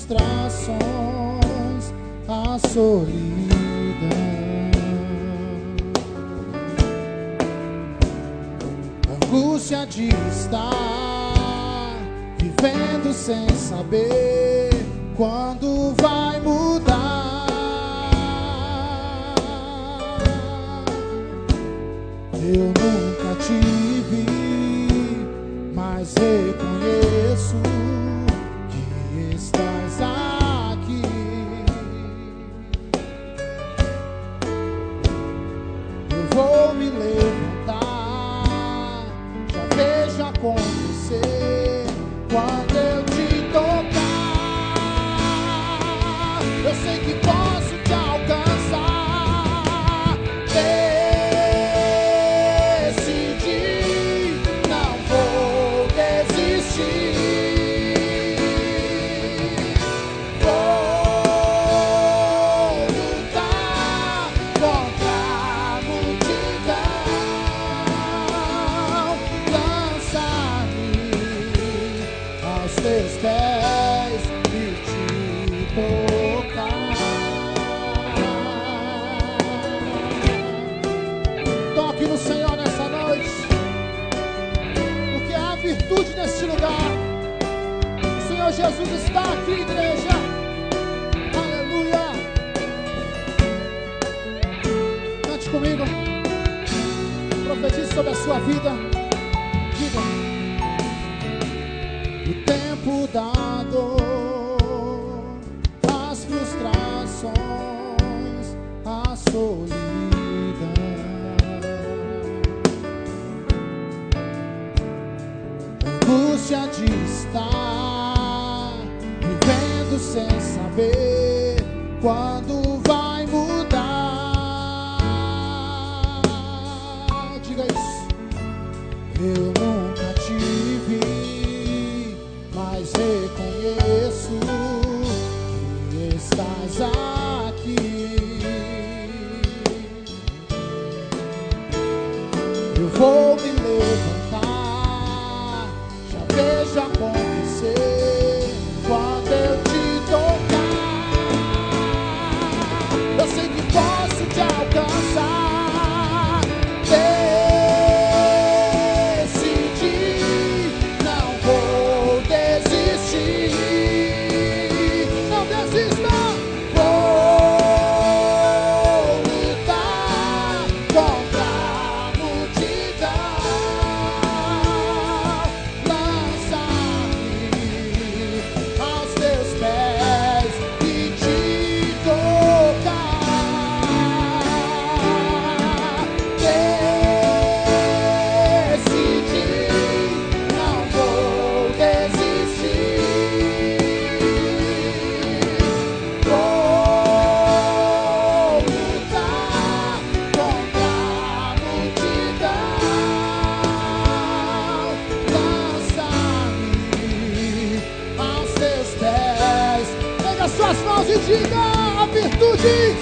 frustrações, a solidão, angústia de estar vivendo sem saber quando vai mudar. Eu nunca tive, mas reconheço que estás aqui. Eu vou me levantar, já vejo acontecer quando eu te tocar. Eu sei que posso te alcançar. Decidi, não vou desistir. Vou lutar contra a multidão, lançar-me aos teus pés e te tocar. Toque no Senhor nessa noite, porque há virtude neste lugar. O Senhor Jesus está aqui, igreja. Aleluia. Cante comigo, profetize sobre a sua vida. Diga: o tempo da dor, as frustrações, a solidão, angústia de estar vivendo sem saber quando vai mudar. Diga isso. Eu nunca tive, mas reconheço que estás aqui. Eu vou me levantar, já vejo acontecer quando eu te tocar. Eu sei que posso te alcançar. Decidi, não vou desistir. Não desista. Vou lutar contra a multidão, lançar-me aos teus pés e te tocar. Decidi, não vou desistir. Vou lutar contra a multidão, lançar-me aos teus pés. Pega suas mãos e diga: a virtude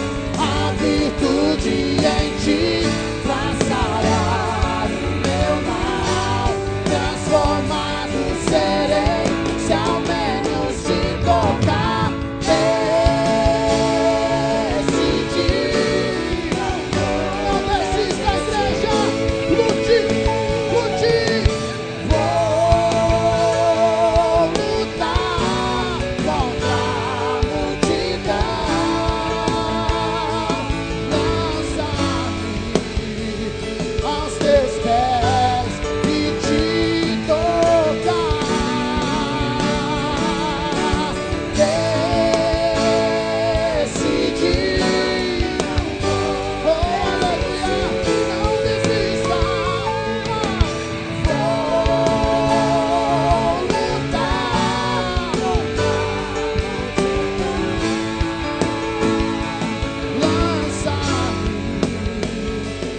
em ti passará o meu mal, transformado serei se ao menos te tocar. Decidi, não desista, igreja, lute, lute. Vou lutar contra a multidão, lançar-me aos teus pés e te tocar. Decidi, oh aleluia, não desista. Vou lutar contra a multidão, lançar-me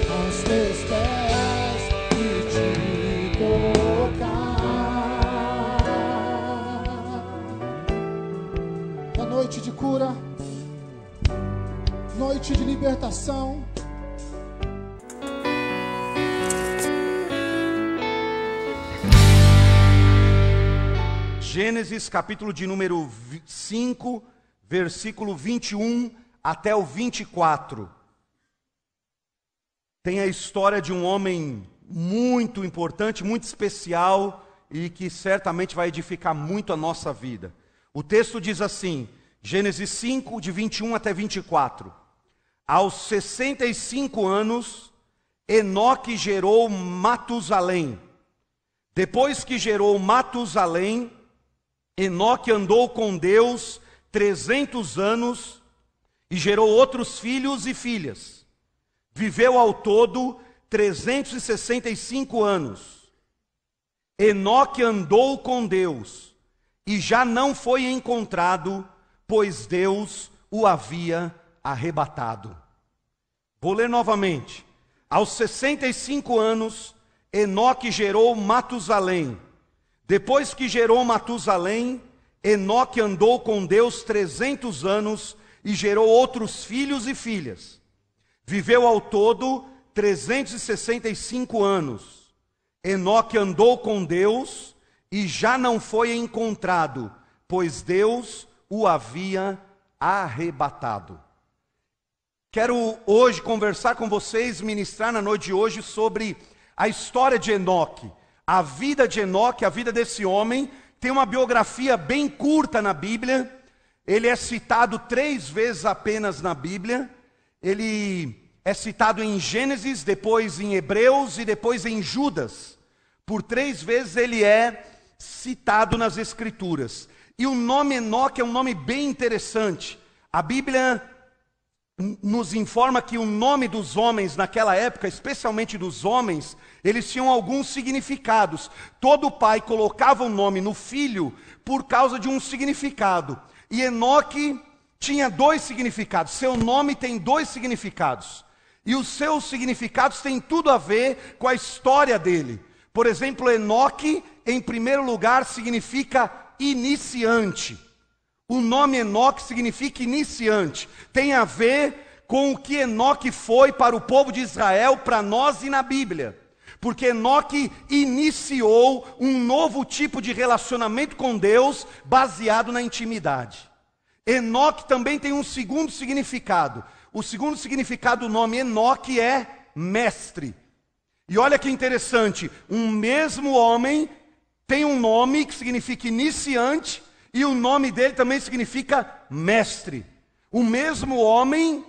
aos teus pés e te tocar. É noite de cura, noite de libertação. Gênesis, capítulo de número 5, versículo 21 até o 24. Tem a história de um homem muito importante, muito especial e que certamente vai edificar muito a nossa vida. O texto diz assim, Gênesis 5, de 21 até 24. Aos 65 anos, Enoque gerou Matusalém. Depois que gerou Matusalém, Enoque andou com Deus 300 anos e gerou outros filhos e filhas. Viveu ao todo 365 anos. Enoque andou com Deus e já não foi encontrado, pois Deus o havia arrebatado. Vou ler novamente. Aos 65 anos, Enoque gerou Matusalém. Depois que gerou Matusalém, Enoque andou com Deus 300 anos e gerou outros filhos e filhas. Viveu ao todo 365 anos. Enoque andou com Deus e já não foi encontrado, pois Deus o havia arrebatado. Quero hoje conversar com vocês, ministrar na noite de hoje sobre a história de Enoque. A vida de Enoque, a vida desse homem, tem uma biografia bem curta na Bíblia. Ele é citado 3 vezes apenas na Bíblia. Ele é citado em Gênesis, depois em Hebreus e depois em Judas. Por 3 vezes ele é citado nas Escrituras. E o nome Enoque é um nome bem interessante. A Bíblia nos informa que o nome dos homens naquela época, especialmente dos homens, eles tinham alguns significados. Todo pai colocava um nome no filho por causa de um significado. E Enoque tinha 2 significados. Seu nome tem 2 significados. E os seus significados têm tudo a ver com a história dele. Por exemplo, Enoque, em primeiro lugar, significa iniciante. O nome Enoque significa iniciante. Tem a ver com o que Enoque foi para o povo de Israel, para nós e na Bíblia. Porque Enoque iniciou um novo tipo de relacionamento com Deus baseado na intimidade. Enoque também tem um segundo significado. O segundo significado do nome Enoque é mestre. E olha que interessante, um mesmo homem tem um nome que significa iniciante, e o nome dele também significa mestre. O mesmo homem,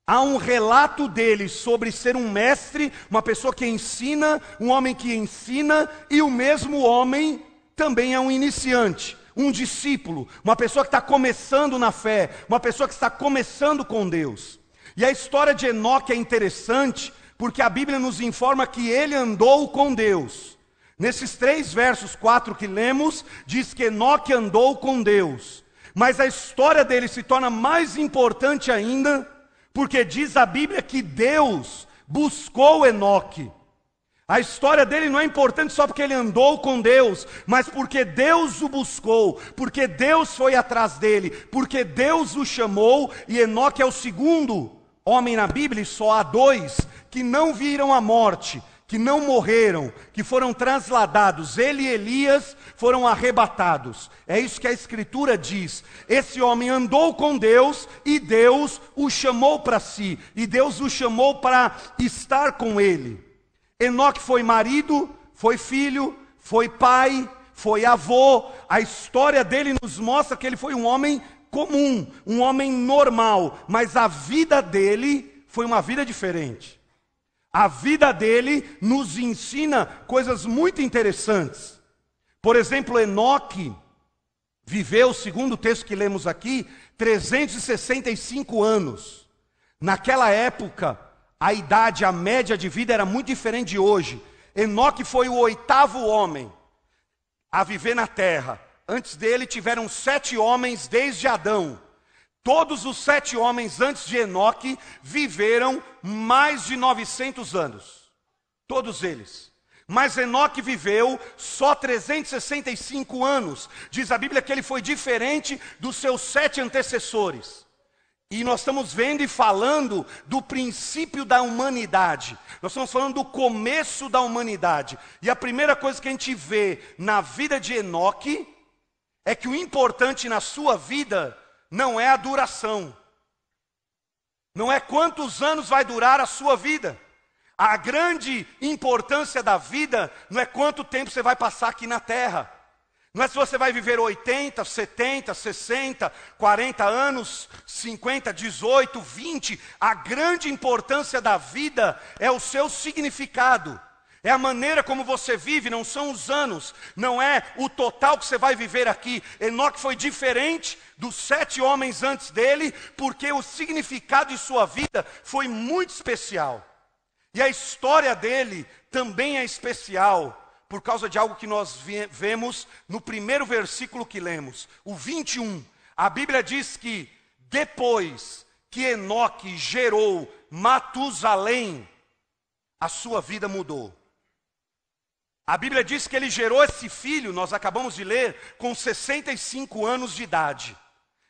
há um relato dele sobre ser um mestre, uma pessoa que ensina, um homem que ensina, e o mesmo homem também é um iniciante, um discípulo, uma pessoa que está começando na fé, uma pessoa que está começando com Deus. E a história de Enoque é interessante, porque a Bíblia nos informa que ele andou com Deus. Nesses 3 versos, 4 que lemos, diz que Enoque andou com Deus. Mas a história dele se torna mais importante ainda, porque diz a Bíblia que Deus buscou Enoque. A história dele não é importante só porque ele andou com Deus, mas porque Deus o buscou, porque Deus foi atrás dele, porque Deus o chamou, e Enoque é o segundo homem na Bíblia, e só há 2 que não viram a morte, que não morreram, que foram transladados. Ele e Elias foram arrebatados. É isso que a Escritura diz. Esse homem andou com Deus e Deus o chamou para si. E Deus o chamou para estar com ele. Enoque foi marido, foi filho, foi pai, foi avô. A história dele nos mostra que ele foi um homem comum, um homem normal. Mas a vida dele foi uma vida diferente. A vida dele nos ensina coisas muito interessantes. Por exemplo, Enoque viveu, segundo o texto que lemos aqui, 365 anos. Naquela época, a idade, a média de vida era muito diferente de hoje. Enoque foi o 8º homem a viver na terra. Antes dele tiveram 7 homens desde Adão. Todos os 7 homens antes de Enoque viveram mais de 900 anos. Todos eles. Mas Enoque viveu só 365 anos. Diz a Bíblia que ele foi diferente dos seus 7 antecessores. E nós estamos vendo e falando do princípio da humanidade. Nós estamos falando do começo da humanidade. E a primeira coisa que a gente vê na vida de Enoque é que o importante na sua vida não é a duração. Não é quantos anos vai durar a sua vida. A grande importância da vida não é quanto tempo você vai passar aqui na terra. Não é se você vai viver 80, 70, 60, 40 anos, 50, 18, 20. A grande importância da vida é o seu significado. É a maneira como você vive, não são os anos. Não é o total que você vai viver aqui. Enoque foi diferente dos 7 homens antes dele, porque o significado de sua vida foi muito especial. E a história dele também é especial, por causa de algo que nós vemos no primeiro versículo que lemos, o 21. A Bíblia diz que depois que Enoque gerou Matusalém, a sua vida mudou. A Bíblia diz que ele gerou esse filho, nós acabamos de ler, com 65 anos de idade.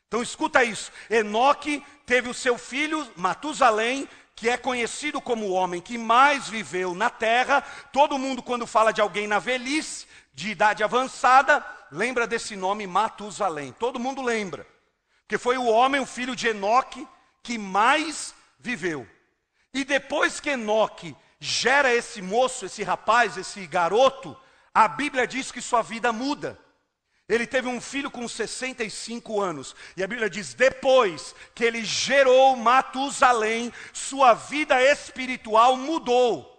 Então escuta isso, Enoque teve o seu filho Matusalém, que é conhecido como o homem que mais viveu na terra. Todo mundo, quando fala de alguém na velhice, de idade avançada, lembra desse nome Matusalém. Todo mundo lembra, porque foi o homem, o filho de Enoque, que mais viveu. E depois que Enoque gera esse moço, esse rapaz, esse garoto, a Bíblia diz que sua vida muda. Ele teve um filho com 65 anos. E a Bíblia diz, depois que ele gerou Matusalém, sua vida espiritual mudou.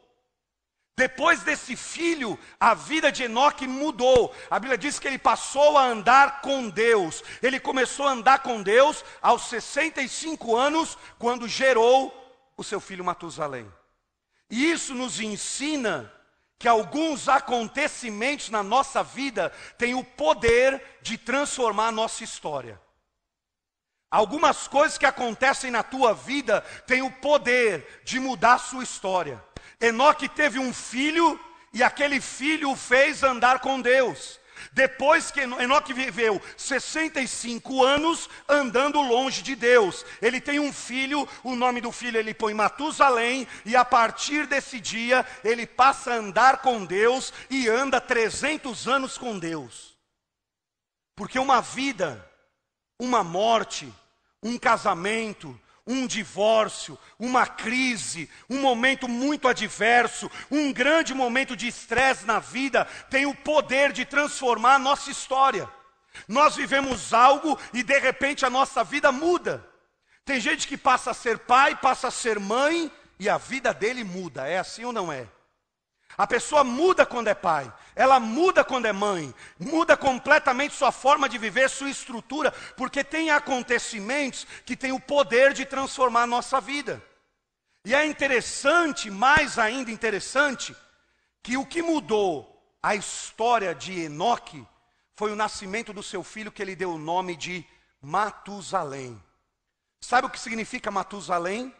Depois desse filho, a vida de Enoque mudou. A Bíblia diz que ele passou a andar com Deus. Ele começou a andar com Deus aos 65 anos, quando gerou o seu filho Matusalém. E isso nos ensina que alguns acontecimentos na nossa vida têm o poder de transformar a nossa história. Algumas coisas que acontecem na tua vida têm o poder de mudar a sua história. Enoque teve um filho e aquele filho o fez andar com Deus. Depois que Enoque viveu 65 anos andando longe de Deus, ele tem um filho, o nome do filho ele põe Matusalém, e a partir desse dia ele passa a andar com Deus e anda 300 anos com Deus. Porque uma vida, uma morte, um casamento, um divórcio, uma crise, um momento muito adverso, um grande momento de estresse na vida, tem o poder de transformar a nossa história. Nós vivemos algo e de repente a nossa vida muda. Tem gente que passa a ser pai, passa a ser mãe e a vida dele muda. É assim ou não é? A pessoa muda quando é pai, ela muda quando é mãe, muda completamente sua forma de viver, sua estrutura, porque tem acontecimentos que têm o poder de transformar a nossa vida. E é interessante, mais ainda interessante, que o que mudou a história de Enoque foi o nascimento do seu filho, que ele deu o nome de Matusalém. Sabe o que significa Matusalém?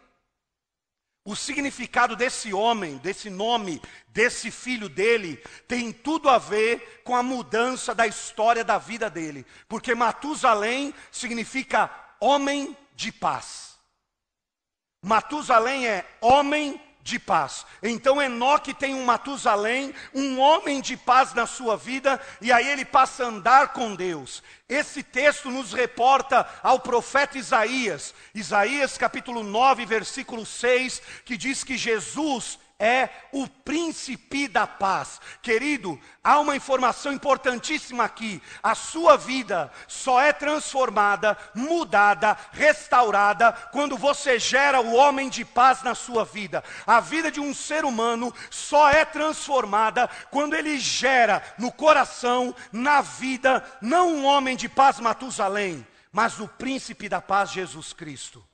O significado desse homem, desse nome, desse filho dele, tem tudo a ver com a mudança da história da vida dele. Porque Matusalém significa homem de paz. Matusalém é homem de paz. Então Enoque tem um Matusalém, um homem de paz na sua vida, e aí ele passa a andar com Deus. Esse texto nos reporta ao profeta Isaías. Isaías capítulo 9, versículo 6, que diz que Jesus é o príncipe da paz. Querido, há uma informação importantíssima aqui. A sua vida só é transformada, mudada, restaurada quando você gera o homem de paz na sua vida. A vida de um ser humano só é transformada quando ele gera no coração, na vida, não um homem de paz Matusalém, mas o príncipe da paz Jesus Cristo.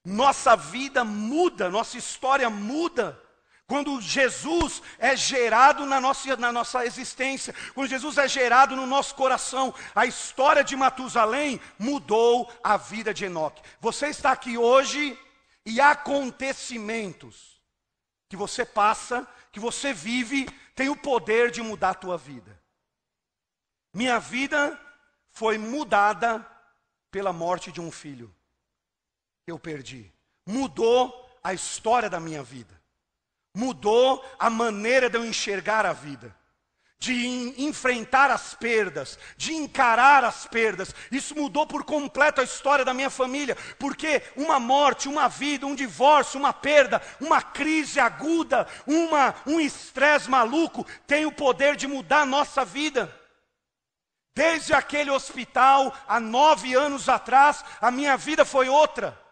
Nossa vida muda, nossa história muda quando Jesus é gerado na nossa existência, quando Jesus é gerado no nosso coração. A história de Matusalém mudou a vida de Enoque. Você está aqui hoje e acontecimentos que você passa, que você vive, tem o poder de mudar a tua vida. Minha vida foi mudada pela morte de um filho que eu perdi. Mudou a história da minha vida. Mudou a maneira de eu enxergar a vida. de enfrentar as perdas, de encarar as perdas. Isso mudou por completo a história da minha família, porque uma morte, uma vida, um divórcio, uma perda, uma crise aguda, um estresse maluco, tem o poder de mudar a nossa vida. Desde aquele hospital, há 9 anos atrás, a minha vida foi outra.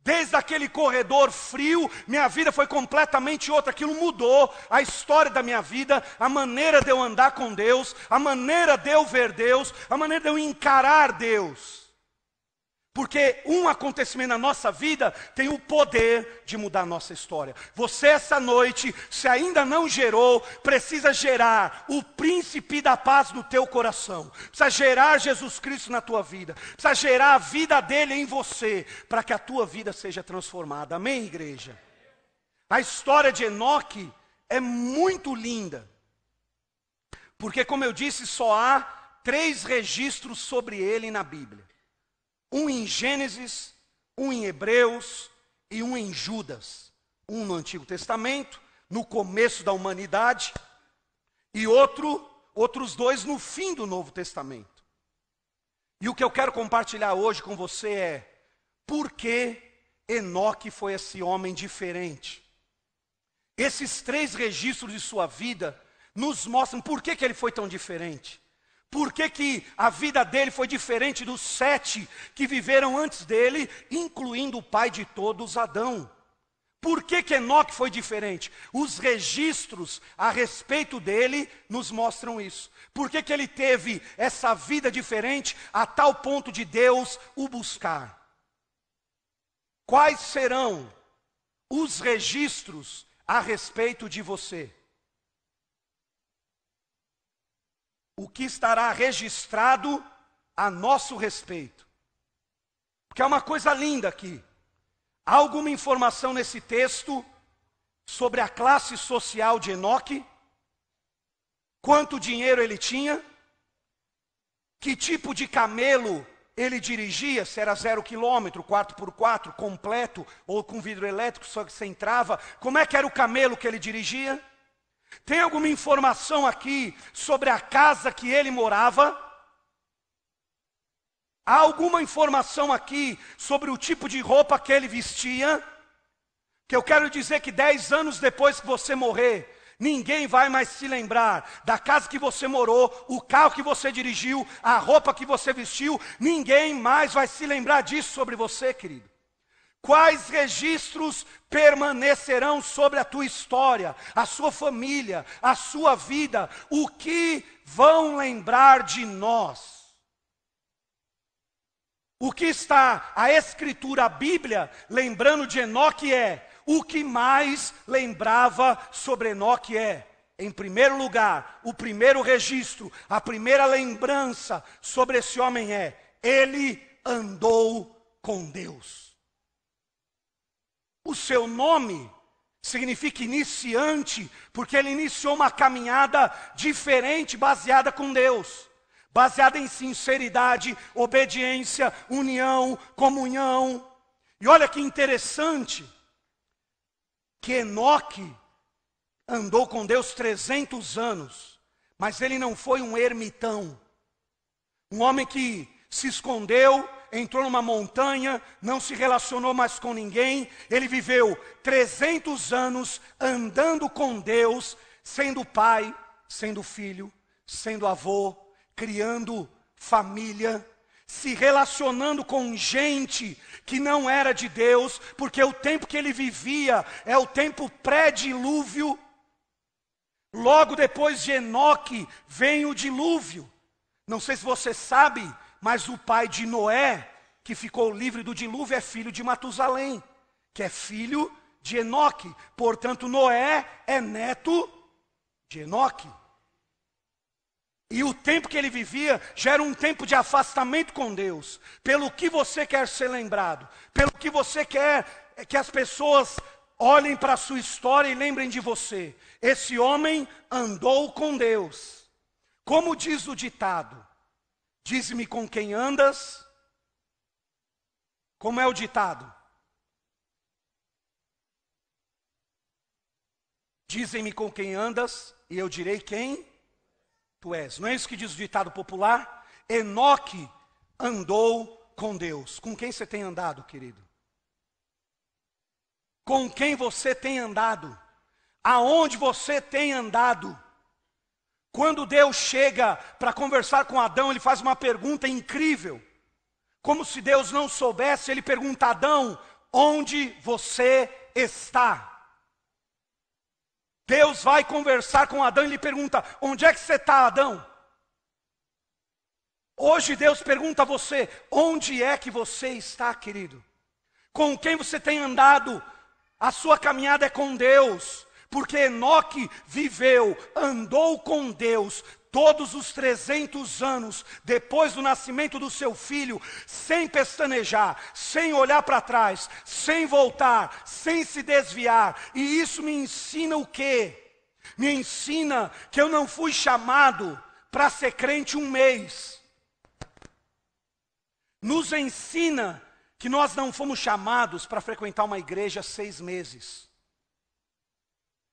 Desde aquele corredor frio, minha vida foi completamente outra. Aquilo mudou a história da minha vida, a maneira de eu andar com Deus, a maneira de eu ver Deus, a maneira de eu encarar Deus. Porque um acontecimento na nossa vida tem o poder de mudar a nossa história. Você essa noite, se ainda não gerou, precisa gerar o príncipe da paz no teu coração. Precisa gerar Jesus Cristo na tua vida. Precisa gerar a vida dele em você, para que a tua vida seja transformada. Amém, igreja? A história de Enoque é muito linda. Porque, como eu disse, só há 3 registros sobre ele na Bíblia. Um em Gênesis, um em Hebreus e um em Judas. Um no Antigo Testamento, no começo da humanidade, e outros 2 no fim do Novo Testamento. E o que eu quero compartilhar hoje com você é, por que Enoque foi esse homem diferente? Esses 3 registros de sua vida nos mostram por que ele foi tão diferente. Por que a vida dele foi diferente dos 7 que viveram antes dele, incluindo o pai de todos, Adão? Por que Enoque foi diferente? Os registros a respeito dele nos mostram isso. Por que ele teve essa vida diferente a tal ponto de Deus o buscar? Quais serão os registros a respeito de você? O que estará registrado a nosso respeito? Porque é uma coisa linda aqui. Há alguma informação nesse texto sobre a classe social de Enoque? Quanto dinheiro ele tinha? Que tipo de camelo ele dirigia? Se era 0 quilômetro, 4x4, completo, ou com vidro elétrico, só que você entrava. Como é que era o camelo que ele dirigia? Tem alguma informação aqui sobre a casa que ele morava? Há alguma informação aqui sobre o tipo de roupa que ele vestia? Que eu quero dizer que 10 anos depois que você morrer, ninguém vai mais se lembrar da casa que você morou, o carro que você dirigiu, a roupa que você vestiu. Ninguém mais vai se lembrar disso sobre você, querido. Quais registros permanecerão sobre a tua história, a sua família, a sua vida? O que vão lembrar de nós? O que está a Escritura, a Bíblia, lembrando de Enoque é, o que mais lembrava sobre Enoque é, em primeiro lugar, o primeiro registro, a primeira lembrança sobre esse homem é, ele andou com Deus. O seu nome significa iniciante, porque ele iniciou uma caminhada diferente, baseada com Deus. Baseada em sinceridade, obediência, união, comunhão. E olha que interessante, que Enoque andou com Deus 300 anos, mas ele não foi um ermitão. Um homem que se escondeu, entrou numa montanha, não se relacionou mais com ninguém. Ele viveu 300 anos andando com Deus, sendo pai, sendo filho, sendo avô, criando família, se relacionando com gente que não era de Deus, porque o tempo que ele vivia é o tempo pré-dilúvio. Logo depois de Enoque vem o dilúvio. Não sei se você sabe, mas o pai de Noé, que ficou livre do dilúvio, é filho de Matusalém, que é filho de Enoque. Portanto, Noé é neto de Enoque. E o tempo que ele vivia já era um tempo de afastamento com Deus. Pelo que você quer ser lembrado, pelo que você quer que as pessoas olhem para a sua história e lembrem de você. Esse homem andou com Deus. Como diz o ditado, dize-me com quem andas. Como é o ditado? Dizem-me com quem andas, e eu direi quem tu és. Não é isso que diz o ditado popular? Enoque andou com Deus. Com quem você tem andado, querido? Com quem você tem andado? Aonde você tem andado? Quando Deus chega para conversar com Adão, ele faz uma pergunta incrível. Como se Deus não soubesse, ele pergunta a Adão, onde você está? Deus vai conversar com Adão e lhe pergunta, onde é que você está, Adão? Hoje Deus pergunta a você, onde é que você está, querido? Com quem você tem andado? A sua caminhada é com Deus, porque Enoque viveu, andou com Deus, todos os 300 anos, depois do nascimento do seu filho, sem pestanejar, sem olhar para trás, sem voltar, sem se desviar. E isso me ensina o quê? Me ensina que eu não fui chamado para ser crente um mês. Nos ensina que nós não fomos chamados para frequentar uma igreja 6 meses.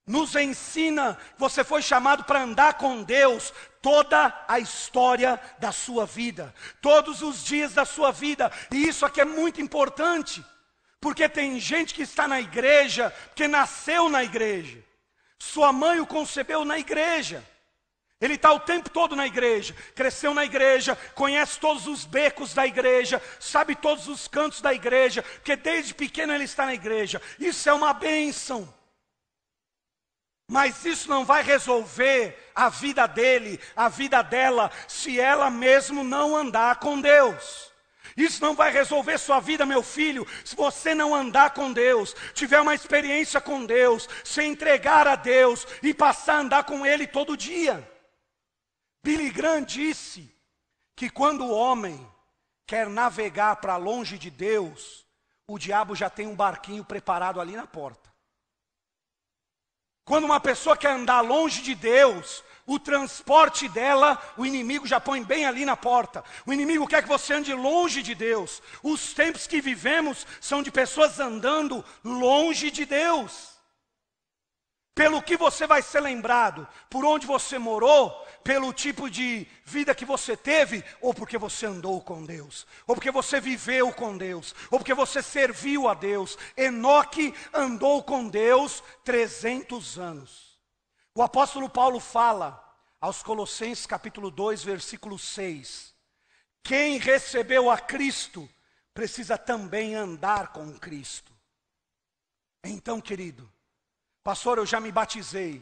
Nos ensina que você foi chamado para andar com Deus toda a história da sua vida, todos os dias da sua vida. E isso aqui é muito importante, porque tem gente que está na igreja, que nasceu na igreja. Sua mãe o concebeu na igreja. Ele está o tempo todo na igreja, cresceu na igreja, conhece todos os becos da igreja, sabe todos os cantos da igreja, porque desde pequeno ele está na igreja. Isso é uma bênção. Mas isso não vai resolver a vida dele, a vida dela, se ela mesmo não andar com Deus. Isso não vai resolver sua vida, meu filho, se você não andar com Deus, tiver uma experiência com Deus, se entregar a Deus e passar a andar com Ele todo dia. Billy Graham disse que quando o homem quer navegar para longe de Deus, o diabo já tem um barquinho preparado ali na porta. Quando uma pessoa quer andar longe de Deus, o transporte dela, o inimigo já põe bem ali na porta. O inimigo quer que você ande longe de Deus. Os tempos que vivemos são de pessoas andando longe de Deus. Pelo que você vai ser lembrado? Por onde você morou? Pelo tipo de vida que você teve? Ou porque você andou com Deus? Ou porque você viveu com Deus? Ou porque você serviu a Deus? Enoque andou com Deus 300 anos. O apóstolo Paulo fala aos Colossenses capítulo 2, versículo 6. Quem recebeu a Cristo precisa também andar com Cristo. Então, querido, pastor, eu já me batizei.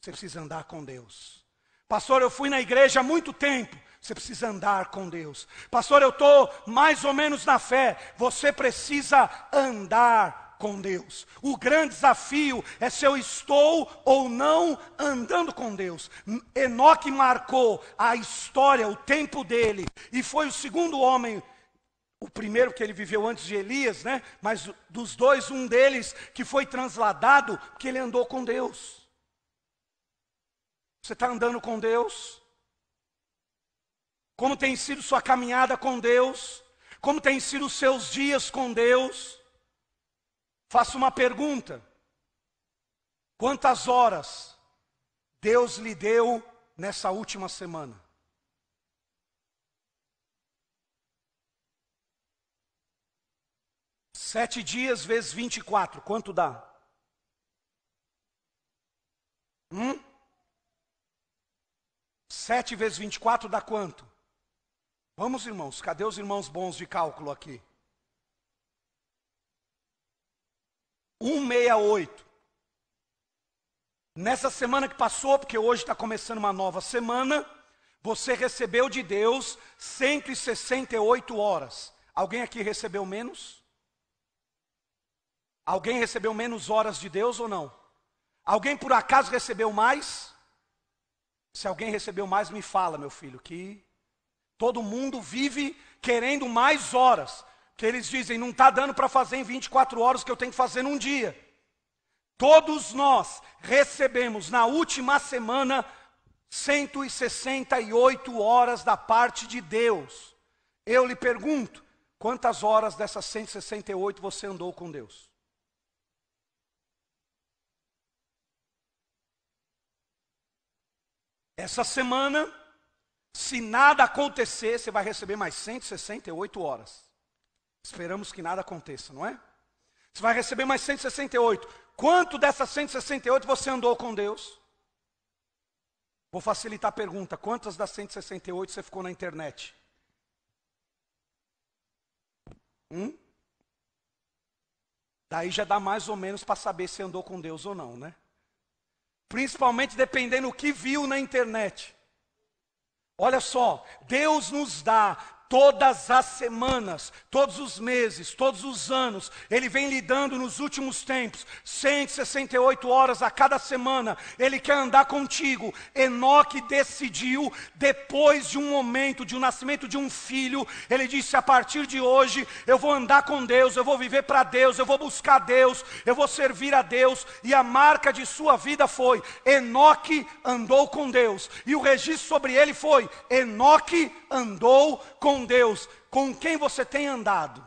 Você precisa andar com Deus. Pastor, eu fui na igreja há muito tempo. Você precisa andar com Deus. Pastor, eu estou mais ou menos na fé. Você precisa andar com Deus. O grande desafio é se eu estou ou não andando com Deus. Enoque marcou a história, o tempo dele. E foi o segundo homem, o primeiro que ele viveu antes de Elias, né? Mas dos dois, um deles que foi transladado, porque ele andou com Deus. Você está andando com Deus? Como tem sido sua caminhada com Deus? Como tem sido os seus dias com Deus? Faço uma pergunta. Quantas horas Deus lhe deu nessa última semana? Sete dias vezes 24, quanto dá? 7 vezes 24 dá quanto? Vamos, irmãos, cadê os irmãos bons de cálculo aqui? 168. Nessa semana que passou, porque hoje está começando uma nova semana, você recebeu de Deus 168 horas. Alguém aqui recebeu menos? Alguém recebeu menos horas de Deus ou não? Alguém por acaso recebeu mais? Se alguém recebeu mais, me fala, meu filho, que todo mundo vive querendo mais horas. Que eles dizem, não está dando para fazer em 24 horas o que eu tenho que fazer num dia. Todos nós recebemos na última semana 168 horas da parte de Deus. Eu lhe pergunto, quantas horas dessas 168 você andou com Deus? Essa semana, se nada acontecer, você vai receber mais 168 horas. Esperamos que nada aconteça, não é? Você vai receber mais 168. Quanto dessas 168 você andou com Deus? Vou facilitar a pergunta. Quantas das 168 você ficou na internet? Daí já dá mais ou menos para saber se andou com Deus ou não, né? Principalmente dependendo do que viu na internet. Olha só, Deus nos dá todas as semanas, todos os meses, todos os anos, Ele vem lhe dando nos últimos tempos, 168 horas a cada semana, Ele quer andar contigo. Enoque decidiu, depois de um momento, de um nascimento de um filho, ele disse: a partir de hoje, eu vou andar com Deus, eu vou viver para Deus, eu vou buscar Deus, eu vou servir a Deus, e a marca de sua vida foi: Enoque andou com Deus, e o registro sobre ele foi: Enoque andou com Deus. Com quem você tem andado?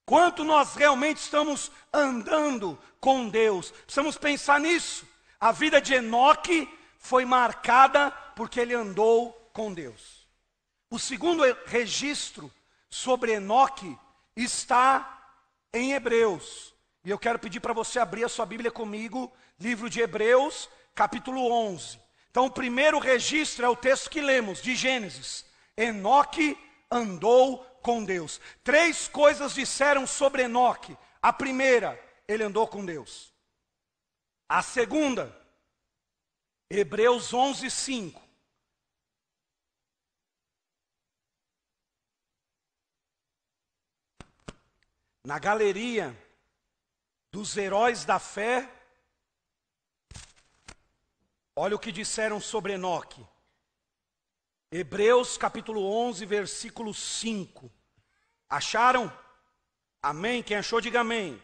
Quanto nós realmente estamos andando com Deus? Precisamos pensar nisso. A vida de Enoque foi marcada porque ele andou com Deus. O segundo registro sobre Enoque está em Hebreus. E eu quero pedir para você abrir a sua Bíblia comigo, livro de Hebreus, capítulo 11. Então o primeiro registro é o texto que lemos, de Gênesis. Enoque andou com Deus. 3 coisas disseram sobre Enoque. A primeira, ele andou com Deus. A segunda, Hebreus 11, 5. Na galeria dos heróis da fé, olha o que disseram sobre Enoque. Hebreus capítulo 11, versículo 5. Acharam? Amém? Quem achou, diga amém.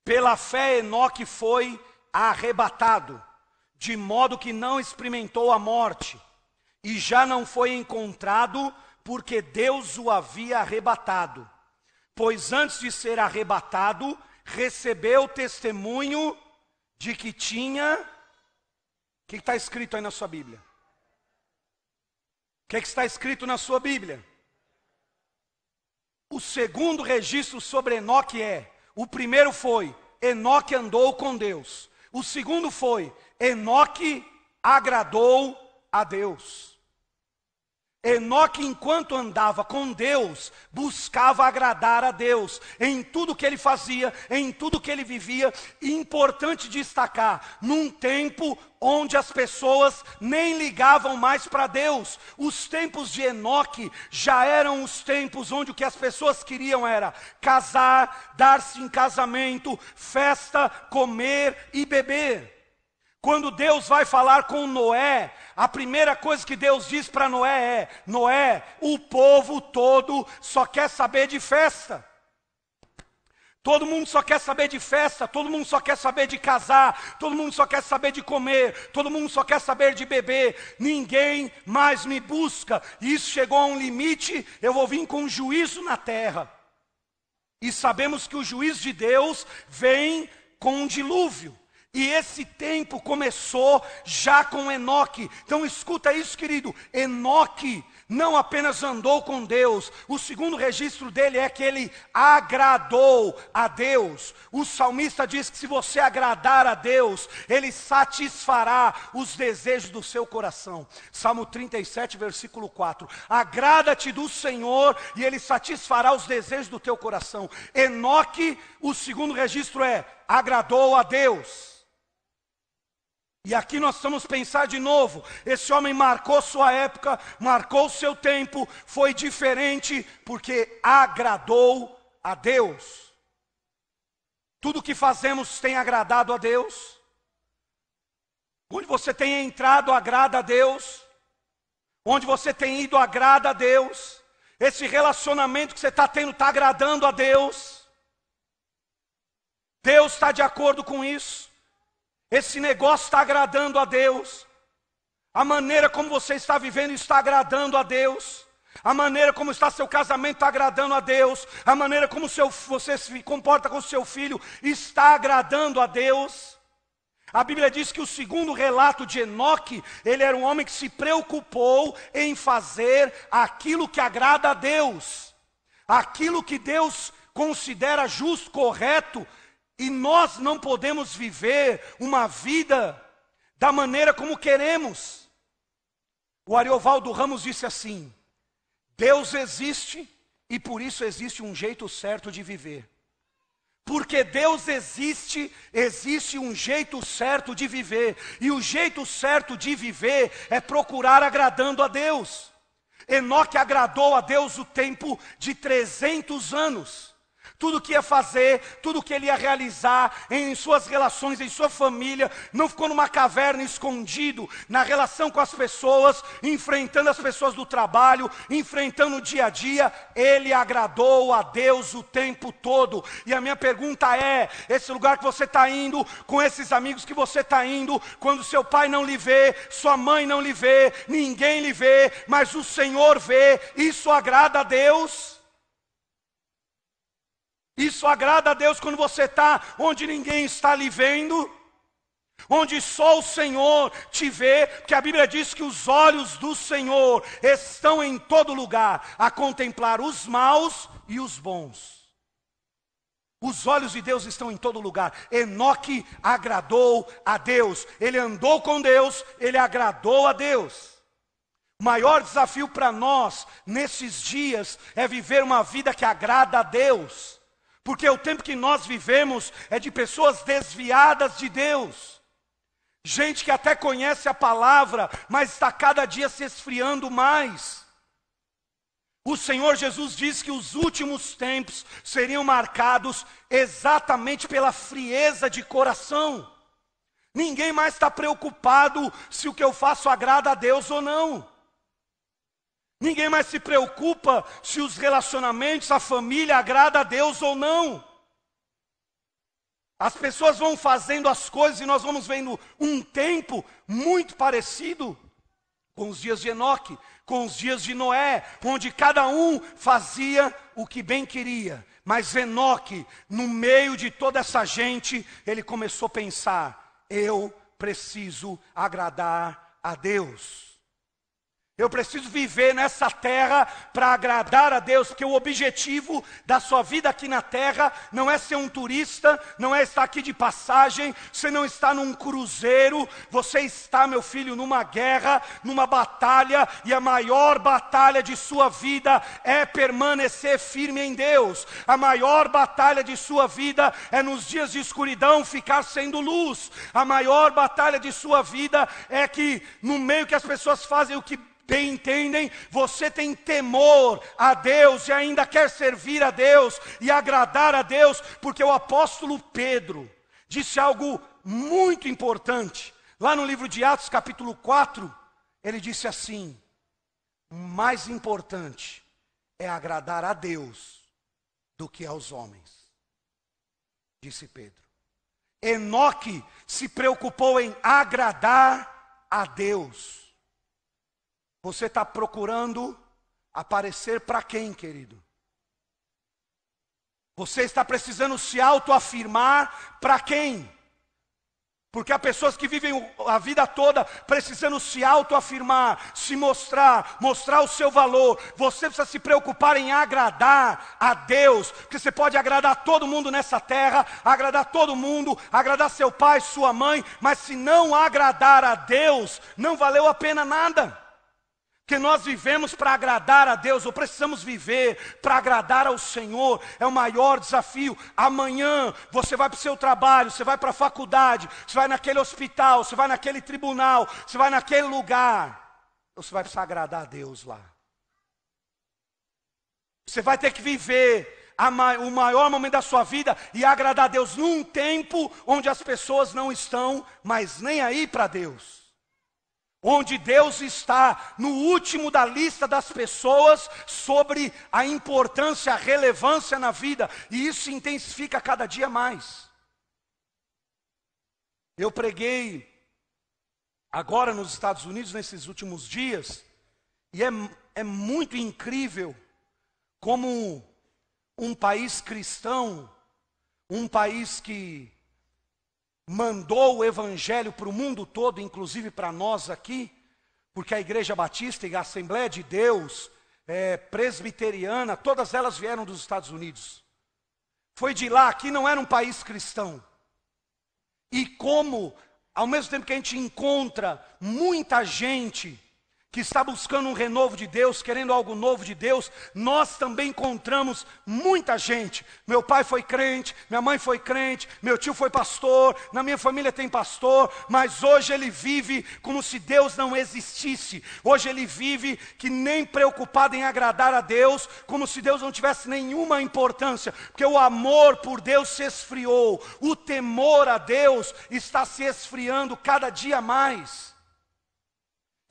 Pela fé Enoque foi arrebatado, de modo que não experimentou a morte, e já não foi encontrado, porque Deus o havia arrebatado. Pois antes de ser arrebatado, recebeu testemunho de que tinha... O que está escrito aí na sua Bíblia? O que está escrito na sua Bíblia? O segundo registro sobre Enoque é: o primeiro foi, Enoque andou com Deus. O segundo foi, Enoque agradou a Deus. Enoque, enquanto andava com Deus, buscava agradar a Deus em tudo que ele fazia, em tudo que ele vivia. E importante destacar, num tempo onde as pessoas nem ligavam mais para Deus. Os tempos de Enoque já eram os tempos onde o que as pessoas queriam era casar, dar-se em casamento, festa, comer e beber. Quando Deus vai falar com Noé, a primeira coisa que Deus diz para Noé é: Noé, o povo todo só quer saber de festa. Todo mundo só quer saber de festa, todo mundo só quer saber de casar, todo mundo só quer saber de comer, todo mundo só quer saber de beber. Ninguém mais me busca. E isso chegou a um limite, eu vou vir com juízo na terra. E sabemos que o juízo de Deus vem com um dilúvio. E esse tempo começou já com Enoque. Então escuta isso, querido. Enoque não apenas andou com Deus. O segundo registro dele é que ele agradou a Deus. O salmista diz que se você agradar a Deus, Ele satisfará os desejos do seu coração. Salmo 37, versículo 4. Agrada-te do Senhor e Ele satisfará os desejos do teu coração. Enoque, o segundo registro é: agradou a Deus. E aqui nós vamos pensar de novo. Esse homem marcou sua época, marcou seu tempo, foi diferente porque agradou a Deus. Tudo que fazemos tem agradado a Deus. Onde você tem entrado, agrada a Deus. Onde você tem ido, agrada a Deus. Esse relacionamento que você está tendo está agradando a Deus. Deus está de acordo com isso. Esse negócio está agradando a Deus. A maneira como você está vivendo está agradando a Deus. A maneira como está seu casamento está agradando a Deus. A maneira como você se comporta com seu filho está agradando a Deus. A Bíblia diz que o segundo relato de Enoque, ele era um homem que se preocupou em fazer aquilo que agrada a Deus, aquilo que Deus considera justo, correto, e nós não podemos viver uma vida da maneira como queremos. O Ariovaldo Ramos disse assim: Deus existe e por isso existe um jeito certo de viver. Porque Deus existe, existe um jeito certo de viver. E o jeito certo de viver é procurar agradando a Deus. Enoque agradou a Deus o tempo de 300 anos. Tudo que ia fazer, tudo que ele ia realizar em suas relações, em sua família, não ficou numa caverna escondido, na relação com as pessoas, enfrentando as pessoas do trabalho, enfrentando o dia a dia. Ele agradou a Deus o tempo todo. E a minha pergunta é: esse lugar que você está indo, com esses amigos que você está indo, quando seu pai não lhe vê, sua mãe não lhe vê, ninguém lhe vê, mas o Senhor vê, isso agrada a Deus? Isso agrada a Deus quando você está onde ninguém está lhe vendo? Onde só o Senhor te vê? Porque a Bíblia diz que os olhos do Senhor estão em todo lugar, a contemplar os maus e os bons. Os olhos de Deus estão em todo lugar. Enoque agradou a Deus. Ele andou com Deus, ele agradou a Deus. O maior desafio para nós nesses dias é viver uma vida que agrada a Deus. Porque o tempo que nós vivemos é de pessoas desviadas de Deus. Gente que até conhece a palavra, mas está cada dia se esfriando mais. O Senhor Jesus disse que os últimos tempos seriam marcados exatamente pela frieza de coração. Ninguém mais está preocupado se o que eu faço agrada a Deus ou não. Ninguém mais se preocupa se os relacionamentos, a família agrada a Deus ou não. As pessoas vão fazendo as coisas e nós vamos vendo um tempo muito parecido com os dias de Enoque, com os dias de Noé, onde cada um fazia o que bem queria. Mas Enoque, no meio de toda essa gente, ele começou a pensar: eu preciso agradar a Deus. Eu preciso viver nessa terra para agradar a Deus, porque o objetivo da sua vida aqui na terra não é ser um turista, não é estar aqui de passagem, você não está num cruzeiro, você está, meu filho, numa guerra, numa batalha, e a maior batalha de sua vida é permanecer firme em Deus. A maior batalha de sua vida é nos dias de escuridão ficar sendo luz. A maior batalha de sua vida é que no meio que as pessoas fazem o que bem entendem, você tem temor a Deus e ainda quer servir a Deus e agradar a Deus, porque o apóstolo Pedro disse algo muito importante. Lá no livro de Atos capítulo 4, ele disse assim: o mais importante é agradar a Deus do que aos homens, disse Pedro. Enoque se preocupou em agradar a Deus. Você está procurando aparecer para quem, querido? Você está precisando se autoafirmar para quem? Porque há pessoas que vivem a vida toda precisando se autoafirmar, se mostrar, mostrar o seu valor. Você precisa se preocupar em agradar a Deus, porque você pode agradar todo mundo nessa terra, agradar todo mundo, agradar seu pai, sua mãe, mas se não agradar a Deus, não valeu a pena nada. Que nós vivemos para agradar a Deus, ou precisamos viver para agradar ao Senhor, é o maior desafio. Amanhã você vai para o seu trabalho, você vai para a faculdade, você vai naquele hospital, você vai naquele tribunal, você vai naquele lugar, você vai precisar agradar a Deus lá. Você vai ter que viver o maior momento da sua vida e agradar a Deus num tempo onde as pessoas não estão mais nem aí para Deus. Onde Deus está no último da lista das pessoas sobre a importância, a relevância na vida. E isso se intensifica cada dia mais. Eu preguei agora nos Estados Unidos nesses últimos dias. E é muito incrível como um país cristão, um país que mandou o evangelho para o mundo todo, inclusive para nós aqui, porque a Igreja Batista e a Assembleia de Deus, presbiteriana, todas elas vieram dos Estados Unidos. Foi de lá, aqui não era um país cristão. E como, ao mesmo tempo que a gente encontra muita gente que está buscando um renovo de Deus, querendo algo novo de Deus, nós também encontramos muita gente. Meu pai foi crente, minha mãe foi crente, meu tio foi pastor, na minha família tem pastor, mas hoje ele vive como se Deus não existisse. Hoje ele vive que nem preocupado em agradar a Deus, como se Deus não tivesse nenhuma importância, porque o amor por Deus se esfriou, o temor a Deus está se esfriando cada dia mais.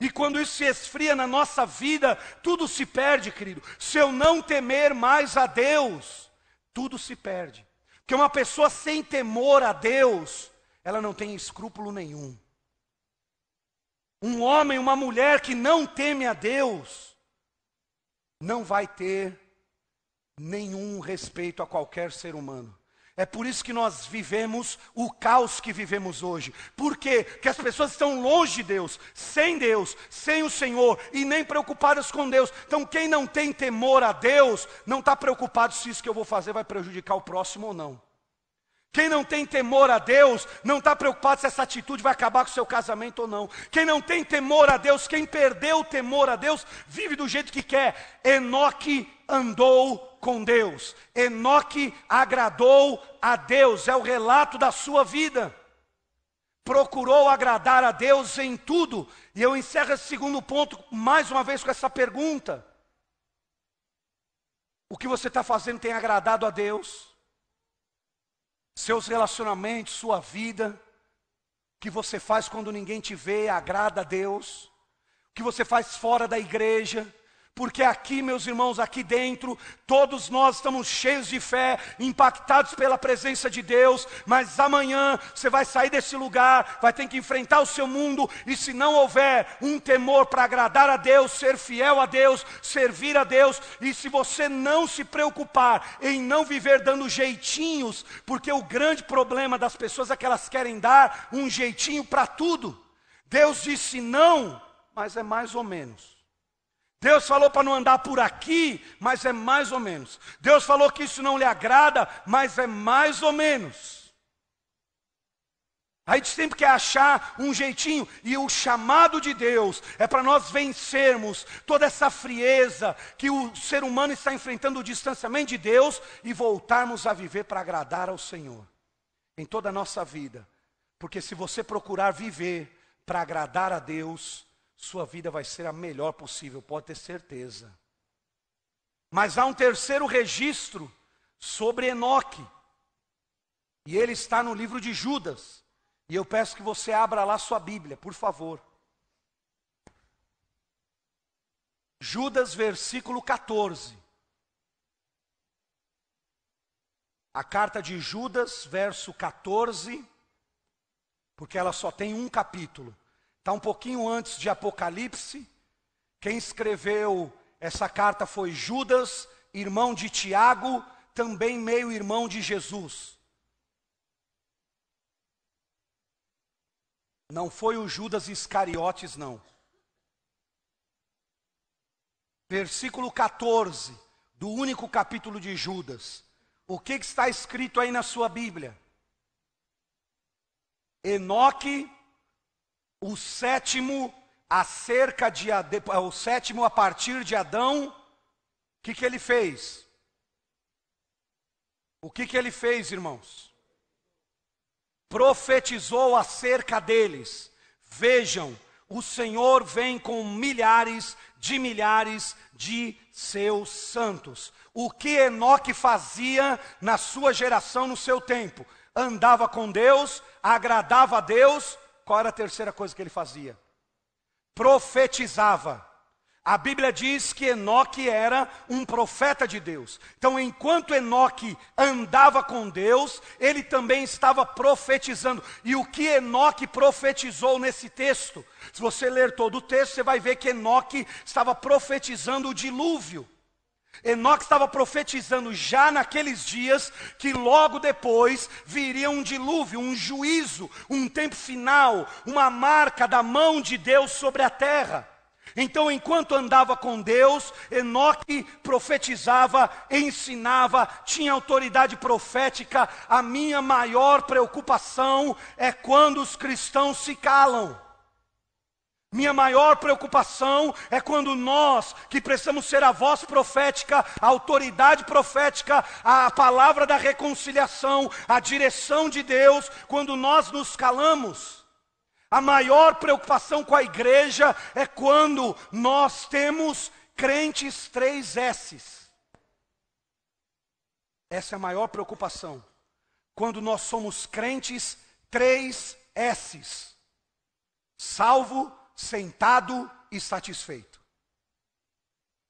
E quando isso se esfria na nossa vida, tudo se perde, querido. Se eu não temer mais a Deus, tudo se perde. Porque uma pessoa sem temor a Deus, ela não tem escrúpulo nenhum. Um homem, uma mulher que não teme a Deus, não vai ter nenhum respeito a qualquer ser humano. É por isso que nós vivemos o caos que vivemos hoje. Por quê? Porque as pessoas estão longe de Deus, sem o Senhor, e nem preocupadas com Deus. Então quem não tem temor a Deus, não está preocupado se isso que eu vou fazer vai prejudicar o próximo ou não. Quem não tem temor a Deus, não está preocupado se essa atitude vai acabar com o seu casamento ou não. Quem não tem temor a Deus, quem perdeu o temor a Deus, vive do jeito que quer. Enoque andou com Deus. Enoque agradou a Deus, é o relato da sua vida. Procurou agradar a Deus em tudo. E eu encerro esse segundo ponto mais uma vez com essa pergunta. O que você está fazendo tem agradado a Deus? Seus relacionamentos, sua vida, o que você faz quando ninguém te vê, agrada a Deus? O que você faz fora da igreja? Porque aqui, meus irmãos, aqui dentro, todos nós estamos cheios de fé, impactados pela presença de Deus, mas amanhã você vai sair desse lugar, vai ter que enfrentar o seu mundo, e se não houver um temor para agradar a Deus, ser fiel a Deus, servir a Deus, e se você não se preocupar em não viver dando jeitinhos, porque o grande problema das pessoas é que elas querem dar um jeitinho para tudo. Deus disse não, mas é mais ou menos. Deus falou para não andar por aqui, mas é mais ou menos. Deus falou que isso não lhe agrada, mas é mais ou menos. A gente sempre quer achar um jeitinho, e o chamado de Deus é para nós vencermos toda essa frieza que o ser humano está enfrentando, o distanciamento de Deus, e voltarmos a viver para agradar ao Senhor em toda a nossa vida. Porque se você procurar viver para agradar a Deus, sua vida vai ser a melhor possível, pode ter certeza. Mas há um terceiro registro sobre Enoque, e ele está no livro de Judas. E eu peço que você abra lá sua Bíblia, por favor. Judas, versículo 14. A carta de Judas, verso 14, porque ela só tem um capítulo. Está um pouquinho antes de Apocalipse. Quem escreveu essa carta foi Judas, irmão de Tiago, também meio-irmão de Jesus. Não foi o Judas Iscariotes, não. Versículo 14, do único capítulo de Judas. O que está escrito aí na sua Bíblia? Enoque, o sétimo a partir de Adão, o que ele fez? O que ele fez, irmãos? Profetizou acerca deles. Vejam, o Senhor vem com milhares de seus santos. O que Enoque fazia na sua geração, no seu tempo? Andava com Deus, agradava a Deus. Qual era a terceira coisa que ele fazia? Profetizava. A Bíblia diz que Enoque era um profeta de Deus. Então, enquanto Enoque andava com Deus, ele também estava profetizando. E o que Enoque profetizou nesse texto? Se você ler todo o texto, você vai ver que Enoque estava profetizando o dilúvio. Enoque estava profetizando já naqueles dias que logo depois viria um dilúvio, um juízo, um tempo final, uma marca da mão de Deus sobre a terra. Então, enquanto andava com Deus, Enoque profetizava, ensinava, tinha autoridade profética. A minha maior preocupação é quando os cristãos se calam. Minha maior preocupação é quando nós, que precisamos ser a voz profética, a autoridade profética, a palavra da reconciliação, a direção de Deus, quando nós nos calamos. A maior preocupação com a igreja é quando nós temos crentes 3 S's. Essa é a maior preocupação. Quando nós somos crentes 3 S's. Salvo, sentado e satisfeito.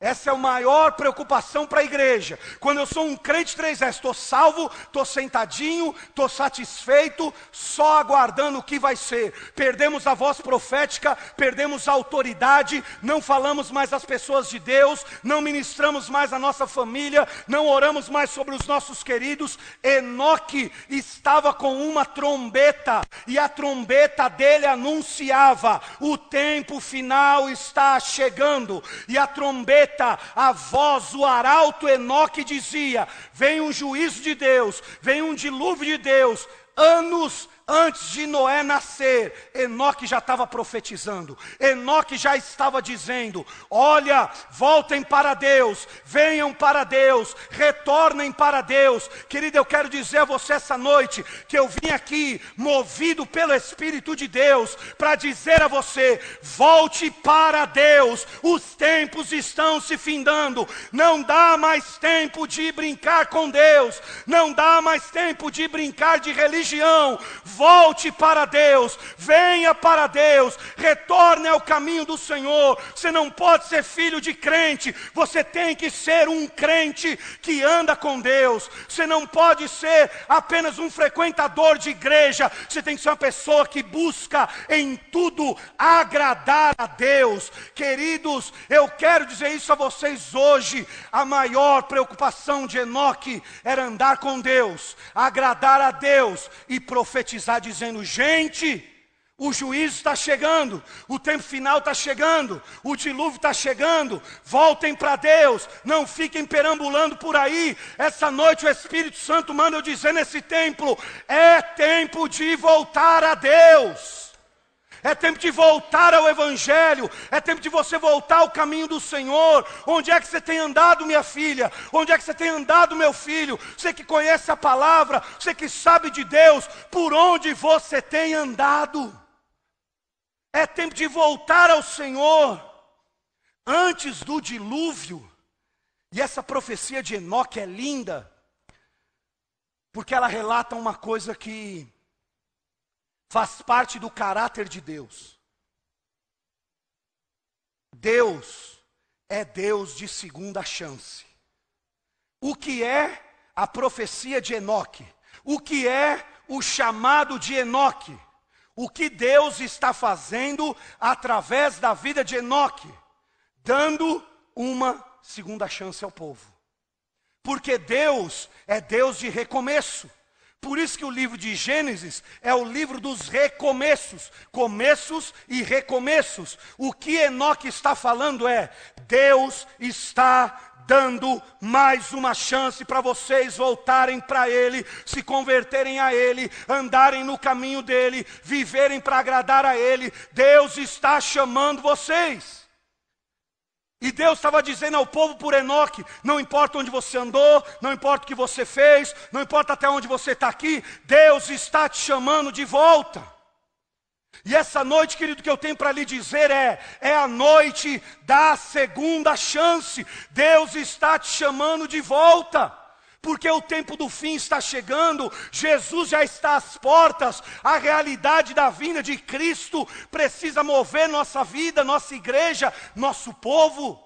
Essa é a maior preocupação para a igreja. Quando eu sou um crente 3S, estou salvo, estou sentadinho, estou satisfeito, só aguardando o que vai ser. Perdemos a voz profética, perdemos a autoridade, não falamos mais às pessoas de Deus, não ministramos mais a nossa família, não oramos mais sobre os nossos queridos. Enoque estava com uma trombeta, e a trombeta dele anunciava: o tempo final está chegando. E a trombeta, a voz, o arauto Enoque dizia: vem um juízo de Deus, vem um dilúvio de Deus. Anos antes de Noé nascer, Enoque já estava profetizando. Enoque já estava dizendo: olha, voltem para Deus, venham para Deus, retornem para Deus. Querido, eu quero dizer a você essa noite que eu vim aqui movido pelo Espírito de Deus para dizer a você: volte para Deus. Os tempos estão se findando. Não dá mais tempo de brincar com Deus, não dá mais tempo de brincar de religião. Volte para Deus, venha para Deus, retorne ao caminho do Senhor. Você não pode ser filho de crente, você tem que ser um crente que anda com Deus. Você não pode ser apenas um frequentador de igreja, você tem que ser uma pessoa que busca em tudo agradar a Deus. Queridos, eu quero dizer isso a vocês hoje: a maior preocupação de Enoque era andar com Deus, agradar a Deus e profetizar dizendo: gente, o juízo está chegando, o tempo final está chegando, o dilúvio está chegando, voltem para Deus, não fiquem perambulando por aí. Essa noite o Espírito Santo manda eu dizer nesse templo: é tempo de voltar a Deus. É tempo de voltar ao Evangelho. É tempo de você voltar ao caminho do Senhor. Onde é que você tem andado, minha filha? Onde é que você tem andado, meu filho? Você que conhece a palavra, você que sabe de Deus, por onde você tem andado? É tempo de voltar ao Senhor. Antes do dilúvio, e essa profecia de Enoque é linda, porque ela relata uma coisa que faz parte do caráter de Deus. Deus é Deus de segunda chance. O que é a profecia de Enoque? O que é o chamado de Enoque? O que Deus está fazendo através da vida de Enoque? Dando uma segunda chance ao povo. Porque Deus é Deus de recomeço. Por isso que o livro de Gênesis é o livro dos recomeços, começos e recomeços. O que Enoque está falando é: Deus está dando mais uma chance para vocês voltarem para Ele, se converterem a Ele, andarem no caminho dEle, viverem para agradar a Ele. Deus está chamando vocês. E Deus estava dizendo ao povo por Enoque: não importa onde você andou, não importa o que você fez, não importa até onde você está aqui, Deus está te chamando de volta. E essa noite, querido, que eu tenho para lhe dizer é a noite da segunda chance. Deus está te chamando de volta. Porque o tempo do fim está chegando, Jesus já está às portas, a realidade da vinda de Cristo precisa mover nossa vida, nossa igreja, nosso povo.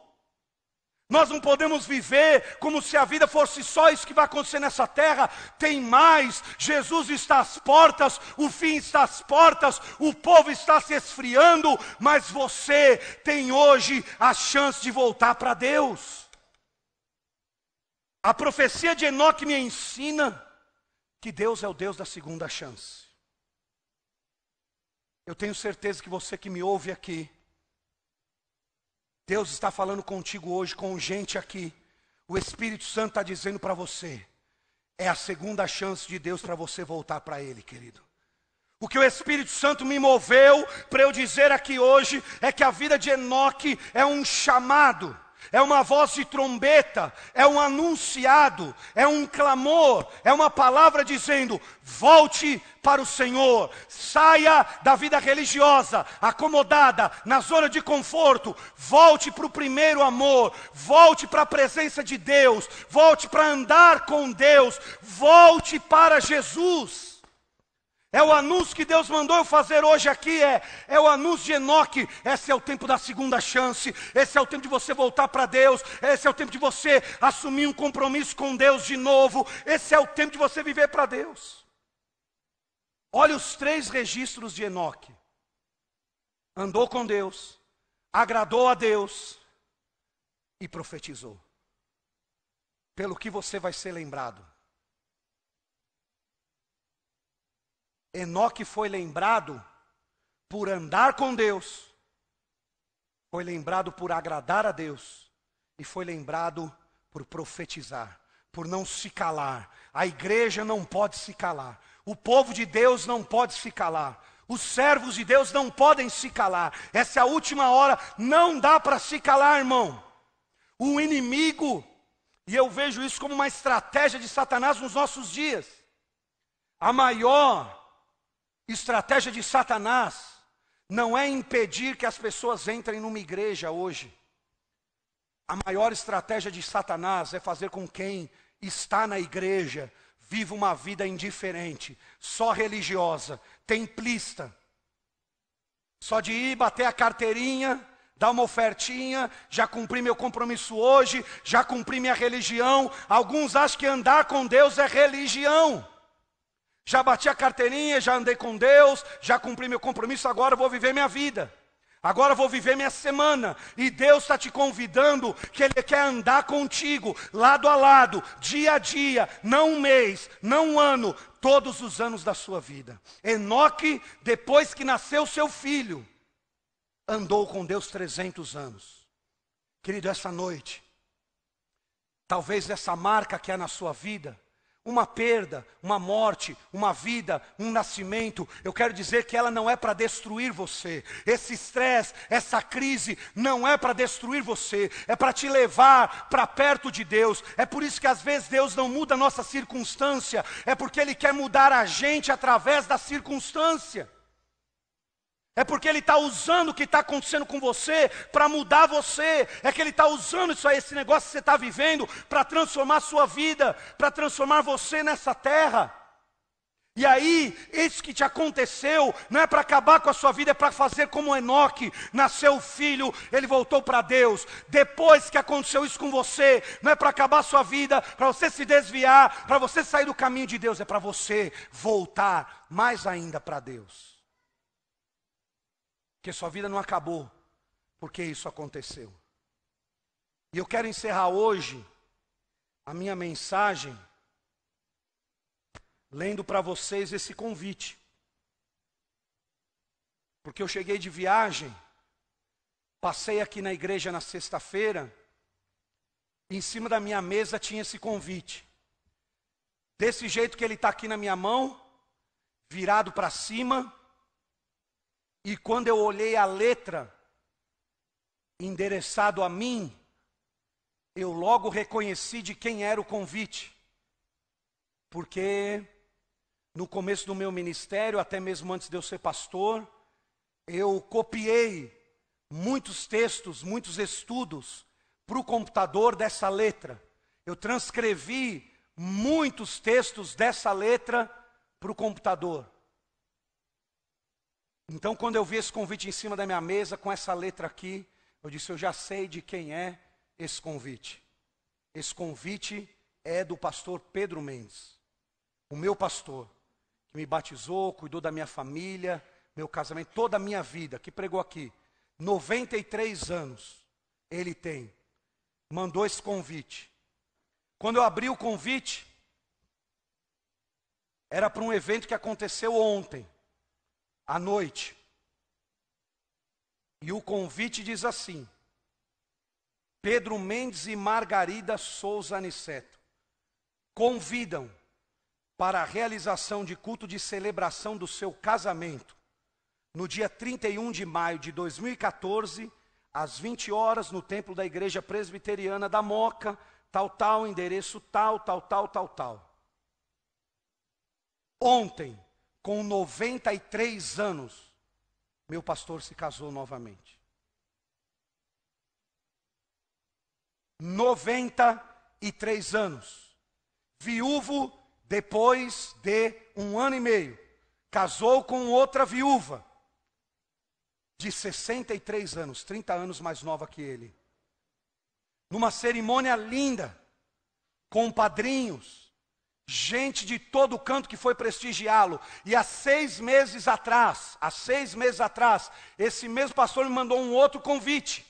Nós não podemos viver como se a vida fosse só isso que vai acontecer nessa terra. Tem mais. Jesus está às portas, o fim está às portas, o povo está se esfriando, mas você tem hoje a chance de voltar para Deus. A profecia de Enoque me ensina que Deus é o Deus da segunda chance. Eu tenho certeza que você que me ouve aqui, Deus está falando contigo hoje, com gente aqui. O Espírito Santo está dizendo para você, é a segunda chance de Deus para você voltar para Ele, querido. O que o Espírito Santo me moveu para eu dizer aqui hoje é que a vida de Enoque é um chamado, é uma voz de trombeta, é um anunciado, é um clamor, é uma palavra dizendo: volte para o Senhor, saia da vida religiosa, acomodada, na zona de conforto, volte para o primeiro amor, volte para a presença de Deus, volte para andar com Deus, volte para Jesus. É o anúncio que Deus mandou eu fazer hoje aqui, é o anúncio de Enoque. Esse é o tempo da segunda chance, esse é o tempo de você voltar para Deus, esse é o tempo de você assumir um compromisso com Deus de novo, esse é o tempo de você viver para Deus. Olha os 3 registros de Enoque. Andou com Deus, agradou a Deus e profetizou. Pelo que você vai ser lembrado? Enoque foi lembrado por andar com Deus, foi lembrado por agradar a Deus, e foi lembrado por profetizar, por não se calar. A igreja não pode se calar, o povo de Deus não pode se calar, os servos de Deus não podem se calar. Essa é a última hora, não dá para se calar, irmão. O inimigo, e eu vejo isso como uma estratégia de Satanás nos nossos dias, a maior estratégia de Satanás não é impedir que as pessoas entrem numa igreja hoje. A maior estratégia de Satanás é fazer com quem está na igreja viva uma vida indiferente, só religiosa, templista. Só de ir bater a carteirinha, dar uma ofertinha, já cumpri meu compromisso hoje, já cumpri minha religião. Alguns acham que andar com Deus é religião. Já bati a carteirinha, já andei com Deus, já cumpri meu compromisso, agora eu vou viver minha vida. Agora eu vou viver minha semana. E Deus está te convidando, que Ele quer andar contigo, lado a lado, dia a dia, não um mês, não um ano, todos os anos da sua vida. Enoque, depois que nasceu seu filho, andou com Deus 300 anos. Querido, essa noite, talvez essa marca que há na sua vida, uma perda, uma morte, uma vida, um nascimento, eu quero dizer que ela não é para destruir você. Esse estresse, essa crise não é para destruir você, é para te levar para perto de Deus. É por isso que às vezes Deus não muda a nossa circunstância, é porque Ele quer mudar a gente através da circunstância. É porque Ele está usando o que está acontecendo com você para mudar você. É que Ele está usando isso aí, esse negócio que você está vivendo, para transformar a sua vida, para transformar você nessa terra. E aí, isso que te aconteceu, não é para acabar com a sua vida, é para fazer como Enoque. Nasceu o filho, ele voltou para Deus. Depois que aconteceu isso com você, não é para acabar a sua vida, para você se desviar, para você sair do caminho de Deus, é para você voltar mais ainda para Deus. Porque sua vida não acabou, porque isso aconteceu. E eu quero encerrar hoje a minha mensagem lendo para vocês esse convite. Porque eu cheguei de viagem, passei aqui na igreja na sexta-feira, e em cima da minha mesa tinha esse convite. Desse jeito que ele está aqui na minha mão, virado para cima. E quando eu olhei a letra, endereçado a mim, eu logo reconheci de quem era o convite. Porque no começo do meu ministério, até mesmo antes de eu ser pastor, eu copiei muitos textos, muitos estudos para o computador dessa letra. Eu transcrevi muitos textos dessa letra para o computador. Então, quando eu vi esse convite em cima da minha mesa, com essa letra aqui, eu disse, eu já sei de quem é esse convite. Esse convite é do pastor Pedro Mendes, o meu pastor, que me batizou, cuidou da minha família, meu casamento, toda a minha vida, que pregou aqui. 93 anos ele tem. Mandou esse convite. Quando eu abri o convite, era para um evento que aconteceu ontem, à noite. E o convite diz assim: Pedro Mendes e Margarida Souza Aniceto convidam para a realização de culto de celebração do seu casamento, no dia 31 de maio de 2014, às 20 horas, no templo da Igreja Presbiteriana da Moca, tal, endereço tal. Ontem, com 93 anos, meu pastor se casou novamente. 93 anos. Viúvo depois de 1 ano e meio. Casou com outra viúva de 63 anos, 30 anos mais nova que ele. Numa cerimônia linda, com padrinhos, gente de todo canto que foi prestigiá-lo. E há 6 meses atrás, esse mesmo pastor me mandou um outro convite.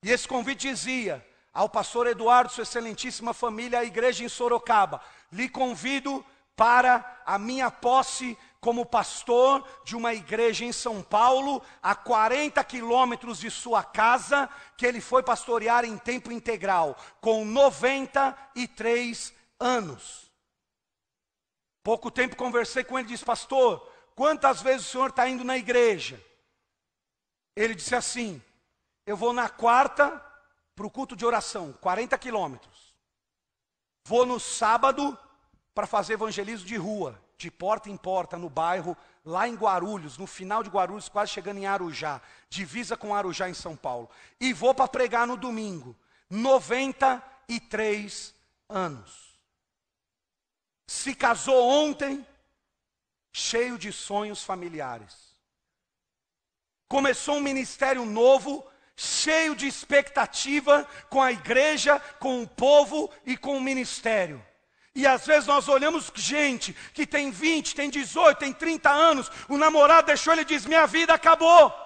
E esse convite dizia: ao pastor Eduardo, sua excelentíssima família, a igreja em Sorocaba, lhe convido para a minha posse como pastor de uma igreja em São Paulo, a 40 quilômetros de sua casa, que ele foi pastorear em tempo integral, com 93 anos. Pouco tempo conversei com ele e disse: pastor, quantas vezes o senhor está indo na igreja? Ele disse assim: eu vou na quarta para o culto de oração, 40 quilômetros. Vou no sábado para fazer evangelismo de rua, de porta em porta, no bairro, lá em Guarulhos, no final de Guarulhos, quase chegando em Arujá, divisa com Arujá em São Paulo. E vou para pregar no domingo, 93 anos. Se casou ontem, cheio de sonhos familiares. Começou um ministério novo, cheio de expectativa com a igreja, com o povo e com o ministério. E às vezes nós olhamos gente que tem 20, tem 18, tem 30 anos, o namorado deixou ele e diz: minha vida acabou.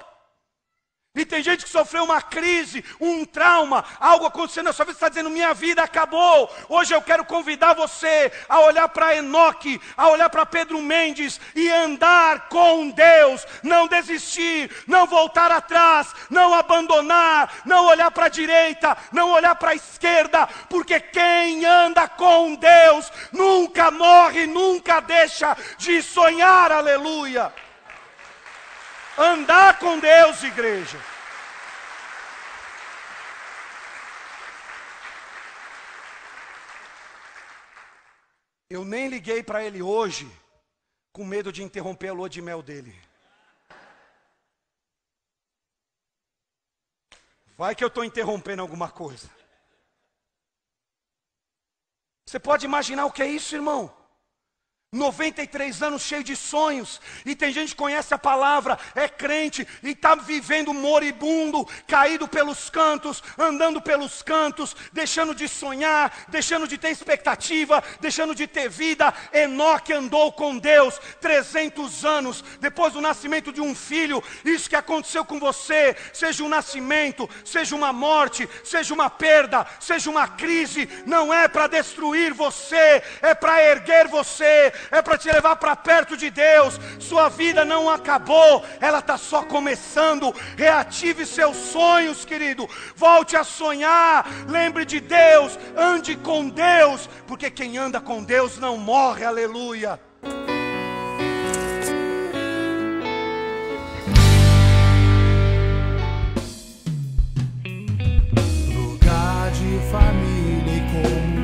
E tem gente que sofreu uma crise, um trauma, algo acontecendo na sua vida, está dizendo: minha vida acabou. Hoje eu quero convidar você a olhar para Enoque, a olhar para Pedro Mendes e andar com Deus, não desistir, não voltar atrás, não abandonar, não olhar para a direita, não olhar para a esquerda, porque quem anda com Deus nunca morre, nunca deixa de sonhar, aleluia. Andar com Deus, igreja. Eu nem liguei para ele hoje, com medo de interromper a lua de mel dele. Vai que eu estou interrompendo alguma coisa. Você pode imaginar o que é isso, irmão? 93 anos cheio de sonhos, e tem gente que conhece a palavra, é crente, e está vivendo moribundo, caído pelos cantos, andando pelos cantos, deixando de sonhar, deixando de ter expectativa, deixando de ter vida. Enoque andou com Deus 300 anos, depois do nascimento de um filho. Isso que aconteceu com você, seja um nascimento, seja uma morte, seja uma perda, seja uma crise, não é para destruir você, é para erguer você, é para te levar para perto de Deus. Sua vida não acabou, ela está só começando. Reative seus sonhos, querido. Volte a sonhar. Lembre de Deus. Ande com Deus, porque quem anda com Deus não morre. Aleluia. Lugar de família e comunhão.